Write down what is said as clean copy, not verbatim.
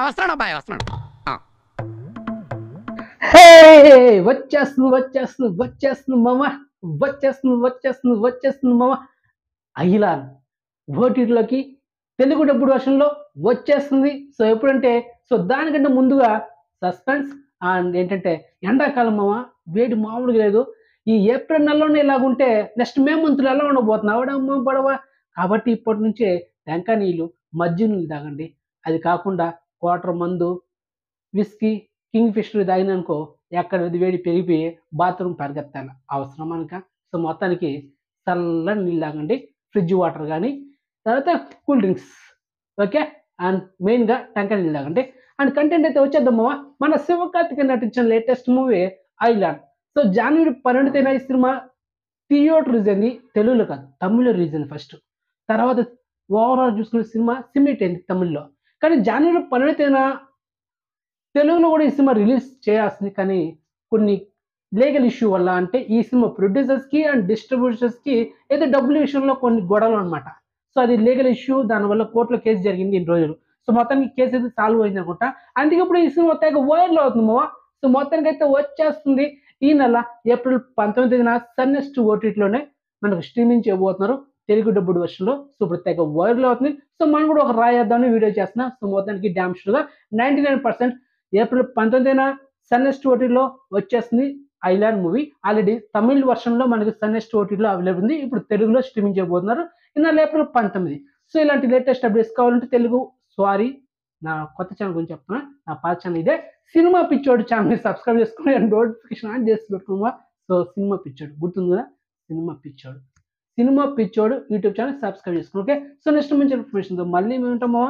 వస్తున్నాడు అబ్బాయి వస్తున్నాడు. హే వచ్చేస్తుంది మామ, వచ్చేస్తుంది మామ. అఖిలాన్ ఓటీటీలోకి తెలుగు డబ్బుడు వర్షన్లో వచ్చేస్తుంది. సో ఎప్పుడంటే సో దానికంటే ముందుగా సస్పెన్స్ అండ్ ఏంటంటే ఎండాకాలం మామ, వేడి మామూలుగా లేదు. ఈ ఏప్రిల్ నెలలోనే ఇలాగుంటే నెక్స్ట్ మే మంత్లో ఎలా ఉండబోతుంది అవడమ్మ పడవ. కాబట్టి ఇప్పటి నుంచే టెంకాయ నీళ్ళు, మజ్జిగ నీళ్ళు తాగండి. అది కాకుండా క్వార్టర్ మందు, విస్కీ, కింగ్ ఫిషర్ తాగిననుకో ఎక్కడ వేడి పెరిగిపోయి బాత్రూమ్ పరిగెత్తాలి అవసరం అనక. సో మొత్తానికి చల్లని నీళ్ళు తాగండి, ఫ్రిడ్జ్ వాటర్ కానీ, తర్వాత కూల్ డ్రింక్స్, ఓకే. అండ్ మెయిన్గా టెంకాయ నీళ్ళు తాగండి. అండ్ కంటెంట్ అయితే వచ్చేద్దామా. మన శివకార్తికేయ నటించిన లేటెస్ట్ మూవీ ఐలాండ్. సో జనవరి 12న ఈ సినిమా థియేటర్ రిలీజ్ అయింది. తెలుగులో కాదు, తమిళ్లో రిలీజ్ అయింది ఫస్ట్. తర్వాత ఓవరాల్ చూసుకునే సినిమా సిమిట్ అయింది తమిళ్లో. కానీ జనవరి 12న తెలుగులో కూడా ఈ సినిమా రిలీజ్ చేయాల్సింది. కానీ కొన్ని లీగల్ ఇష్యూ వల్ల, అంటే ఈ సినిమా ప్రొడ్యూసర్స్కి అండ్ డిస్ట్రిబ్యూటర్స్కి ఏదో డబ్బుల విషయంలో కొన్ని గొడవలు అనమాట. సో అది లీగల్ ఇష్యూ, దానివల్ల కోర్టులో కేసు జరిగింది ఇన్ని రోజులు. సో మొత్తానికి కేసు అయితే సాల్వ్ అయింది అనుకుంటా. అందుకే ఇప్పుడు ఈ సినిమా తెగ వైరల్ అవుతుంది మామ. సో మొత్తానికి అయితే వచ్చేస్తుంది ఈ నెల ఏప్రిల్ 19న సన్నెస్ట్ ఓటీటీలోనే మనకు స్ట్రీమింగ్ చేయబోతున్నారు తెలుగు డబ్బుడు వర్షన్లో. సో ఇప్పుడు తెగ వైరల్ అవుతుంది. సో మనం కూడా ఒక రాయేద్దామని వీడియో చేస్తున్నా. సో మొత్తానికి డ్యామ్ షూర్గా 99% ఏప్రిల్ 19న సన్నెస్ట్ ఓటీటీలో వచ్చేస్తుంది ఐలాండ్ మూవీ. ఆల్రెడీ తమిళ్ వర్షన్లో మనకి సన్నెస్ట్ ఓటీటీలో అవైలబుల్ ఉంది. ఇప్పుడు తెలుగులో స్ట్రీమింగ్ చేయబోతున్నారు ఈ నెల ఏప్రిల్ 19. సో ఇలాంటి లేటెస్ట్ అప్డేట్స్ కావాలంటే నా కొత్త ఛానల్ గురించి చెప్తున్నా. నా పాత ఛానల్ ఇదే సినిమా పిచ్చోడు ఛానల్ని సబ్స్క్రైబ్ చేసుకుని అండ్ నోటిఫికేషన్ ఆన్ చేసి పెట్టుకున్నా. సో సినిమా పిచ్చోడు గుర్తుంది కదా, సినిమా పిచ్చోడు యూట్యూబ్ ఛానల్ సబ్స్క్రైబ్ చేసుకుని, ఓకే. సో నెక్స్ట్ మంచి ఇన్ఫర్మేషన్తో మళ్ళీ మేము ఉంటామా.